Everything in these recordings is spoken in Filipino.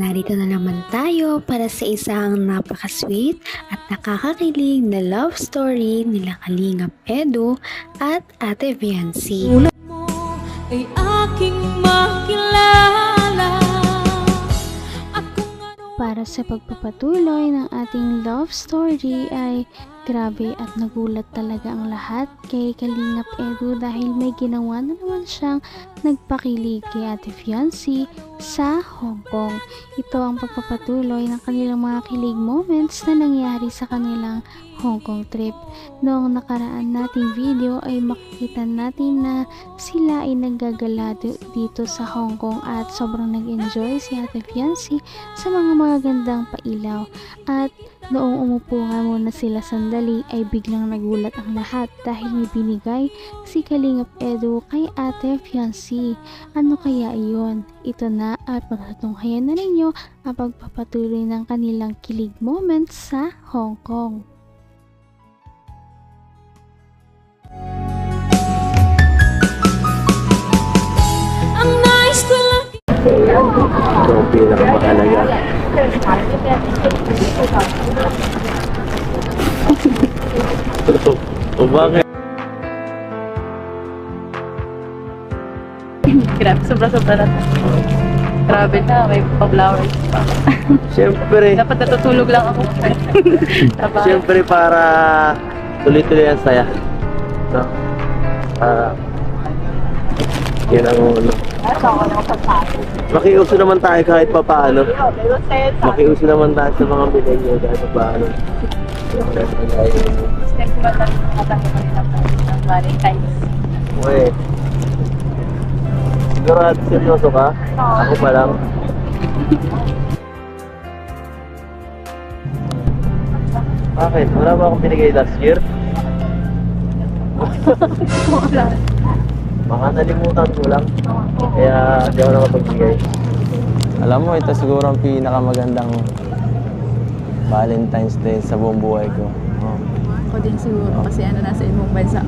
narito na naman tayo para sa isang napaka-sweet at nakakakilig na love story nila Kalingap Edu at Ate Viancy. Mo ay aking makilala. Para sa pagpapatuloy ng ating love story ay grabe at nagulat talaga ang lahat kay Kalingap Edu dahil may ginawa na naman siyang nagpakilig kay Ate Viancy sa Hong Kong. Ito ang pagpapatuloy ng kanilang mga kilig moments na nangyari sa kanilang Hong Kong trip. Noong nakaraan nating video ay makikita natin na sila ay naggagala dito sa Hong Kong at sobrang nag-enjoy si Ate Viancy sa mga magagandang pailaw. At noong umupo nga muna sila sandali ay biglang nagulat ang lahat dahil may binigay si Kalingap Edu kay Ate Viancy. Ano kaya iyon? Ito na at pagtatunghayan na ninyo ang pagpapatuloy ng kanilang kilig moments sa Hong Kong. Ang nais ko lang Ito ang pinakamahalaga. O bakit? Grabe, sobra-sobra na to. Grabe na, may pa-flowers pa. Siyempre, Dapat natutulog lang ako. Taba. siyempre para tuloy-tuloy ang saya. No? Para yan ang ano. Makiuso naman tayo kahit pa paano. Makiuso naman tayo sa mga millennial kahit pa paano. Step ko ba tayo nakatanggap kanina pa ng Valentine's? Okay. Sigurado seryoso ka? Ako pa lang. Bakit? Wala ba akong binigay last year? Wala. Baka nalimutan ko lang. Kaya di ako nakapagbigay. Alam mo, ito siguro ang pinakamagandang Valentine's Day sa buong buhay ko. Ako din siguro kasi nasa ibang bansa.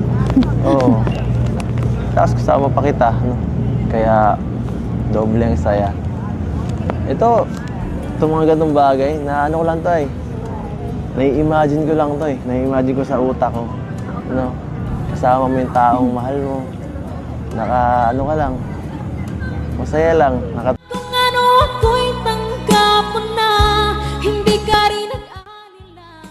Oo. Tapos kasama pa kita, no? Kaya doble ang saya. Ito mga ganung bagay na ano ko lang to eh. Nai-imagine ko lang to eh. Nai-imagine ko sa utak ko. No? Kasama mo yung taong mahal mo. Ano ka lang. Masaya lang. kung ano ako'y tanggap mo na. Hindi ka rin nag-alilangan.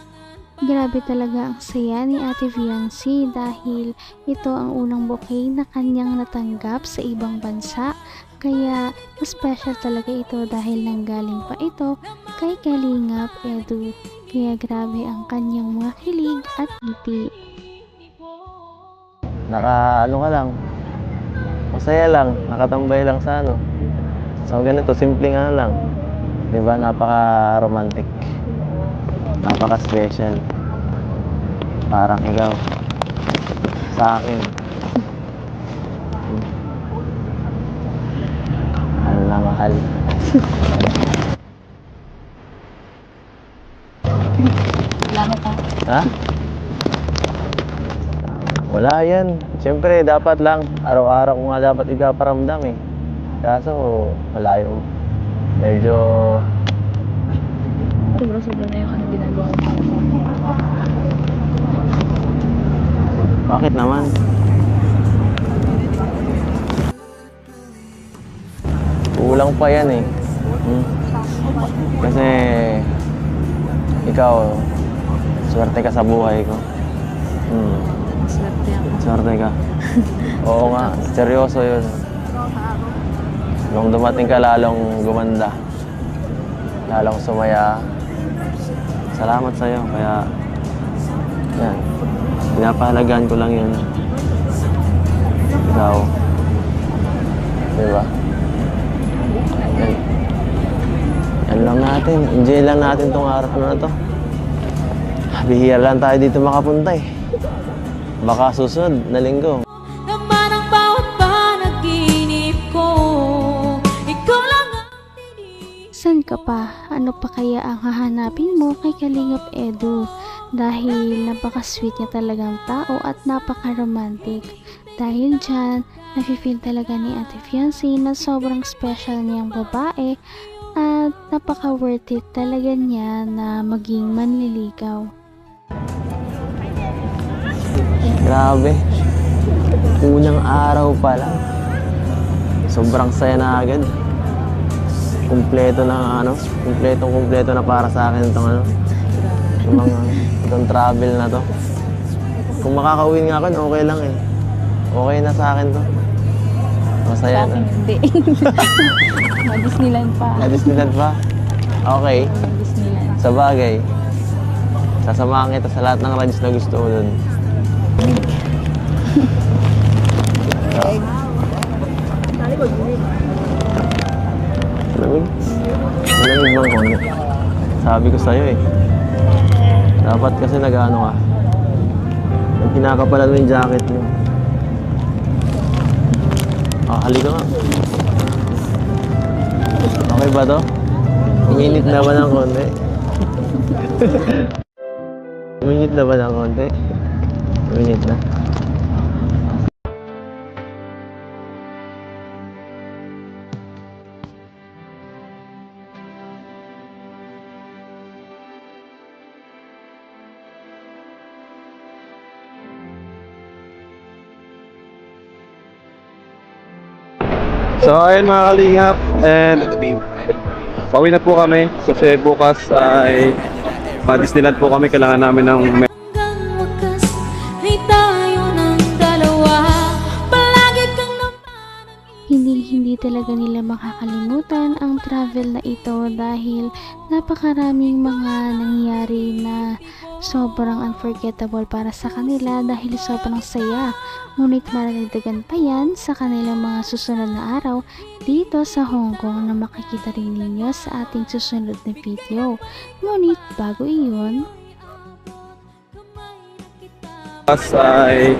Grabe talaga ang saya ni Ate Viancy dahil ito ang unang bouquet na kanyang natanggap sa ibang bansa. Kaya mas special talaga ito dahil nanggaling pa ito kay Kalingap Edu. Kaya grabe ang kanyang mga kilig at ngiti. Ano ka lang. Masaya lang. Nakatambay lang sa ano. So ganito, simpleng ano lang. Diba? Napaka-romantic. Napaka-special. Parang ikaw sa akin. Mahal na mahal. Salamat ha. Ha? Wala yan. Siyempre, dapat lang. Araw-araw ko nga dapat ikaparamdam eh. Kaso, malayo. Medyo... Sobra-sobra na yung ginagawa ko. Bakit naman? Kulang pa yan eh. Kasi ikaw, swerte ka sa buhay ko. Swerte ako. Swerte ka. Oo nga, seryoso yun. Nung dumating ka lalong gumanda. Lalong sumaya. Salamat sa'yo. Kaya, yan. Pinapahalagaan ko lang yun. Ikaw. Diba? Yan. Yan lang natin. Enjoy lang natin tong araw na to. Bihira lang tayo dito makapunta eh. Baka susunod na linggo. Naman ang bawat panaginip ko. Ikaw lang ang tinig. San ka pa? Ano pa kaya ang hahanapin mo kay Kalingap Edu? Dahil napaka-sweet niya talagang tao at napaka-romantic. Dahil dyan, nafe-feel talaga ni Ate Viancy na sobrang special niyang babae at napaka-worth it talaga niya na maging manliligaw. Grabe. Unang araw pa lang. Sobrang saya na agad. Kumpleto na kumpleto na para sa akin itong itong travel na to. Kung makakauwi nga ako, okay lang eh. Okay na sa akin to. Masaya na. Hindi. Disneyland pa. Disneyland pa? Okay. Disneyland. Sa bagay. Sasamahan kita sa lahat ng rides na gusto mo dun. Malamig? Malamig bang konti? Sabi ko sa'yo eh. Dapat kasi nag-ano ka. Pinakapalan mo yung jacket mo. Halika nga. Okay ba to? Uminit na ba ng konti? Uminit na ba ng konti? Uminit na. So ayun mga kalingap, and pauwi na po kami kasi bukas ay Disneyland po kami. Kailangan namin ng Hanggang wakas ay tayo ng dalawa. Palagi kang Hindi talaga nila makakalimutan ang travel na ito dahil napakaraming mga nangyayari na sobrang unforgettable para sa kanila dahil sobrang saya. Ngunit mararagdagan pa yan sa kanilang mga susunod na araw dito sa Hong Kong na makikita rin ninyo sa ating susunod na video. Ngunit bago iyon, bukas ay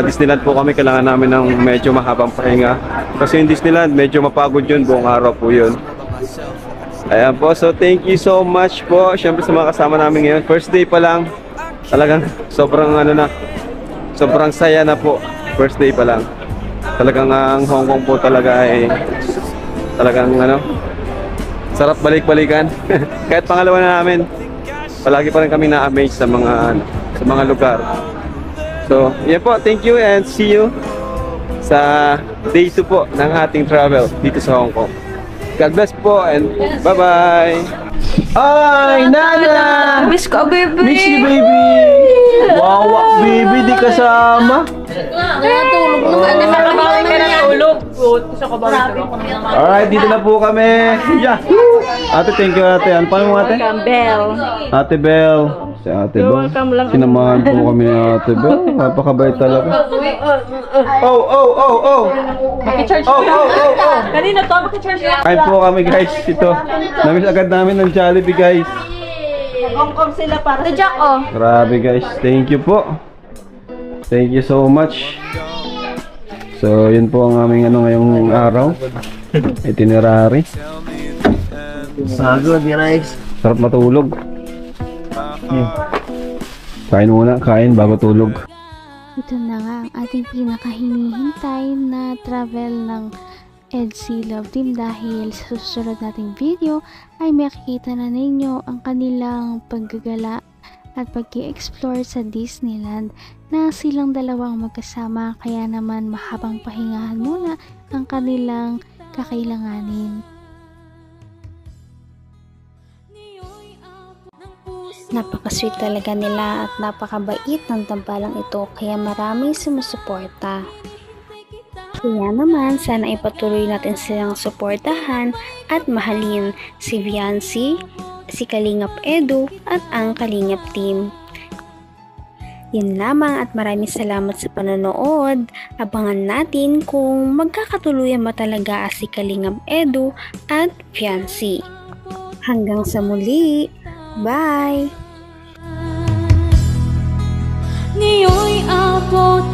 Disneyland po kami. Kailangan namin ng medyo mahabang pahinga kasi yung Disneyland medyo mapagod yun, buong araw po yun. Ayan po, so thank you so much po syempre sa mga kasama namin ngayon. First day pa lang, talagang sobrang sobrang saya na po. First day pa lang. Talagang ang Hong Kong po talaga ay talagang sarap balik-balikan. Kahit pangalawa na namin, palagi pa rin kami na-amaze sa mga lugar. So, yan po, thank you and see you sa day 2 po ng ating travel dito sa Hong Kong. God bless po and bye-bye! Ay, Nana! Miss ko, baby! Miss you, baby! Wawa, baby, di kasama. Alright, dito na po kami. Yeah. Ate, thank you ate. Ano pa mo ate? Bell. Ate Bell. Si Ate Bell. Sinamahan po kami ni Ate Bell. Napakabait talaga. Oh. Maki-charge Oh. Kanina to, maki-charge ka. Kain po kami guys. Ito. Namiss agad namin ng Jollibee guys. Sa Jack, oh. Grabe guys. Thank you po. Thank you so much. So, yun po ang aming ngayong araw. Itinerary. Pagod, guys. Sarap matulog. Kain muna, kain bago tulog. ito na nga ang ating pinakahinihintay na travel ng EDC Love Team dahil sa susunod nating video ay makikita na ninyo ang kanilang paggagala at pag-i-explore sa Disneyland na silang dalawang magkasama, kaya naman mahabang pahingahan muna ang kanilang kakailanganin. Napaka-sweet talaga nila at napakabait ng tambalang ito, kaya maraming sumusuporta. Kaya naman sana ipatuloy natin silang suportahan at mahalin si Viancy, si Kalingap Edu at ang Kalingap Team. Yun lamang at maraming salamat sa panonood. Abangan natin kung magkakatuluyan ba talaga si Kalingap Edu at Viancy. Hanggang sa muli. Bye! Ngayon'y abot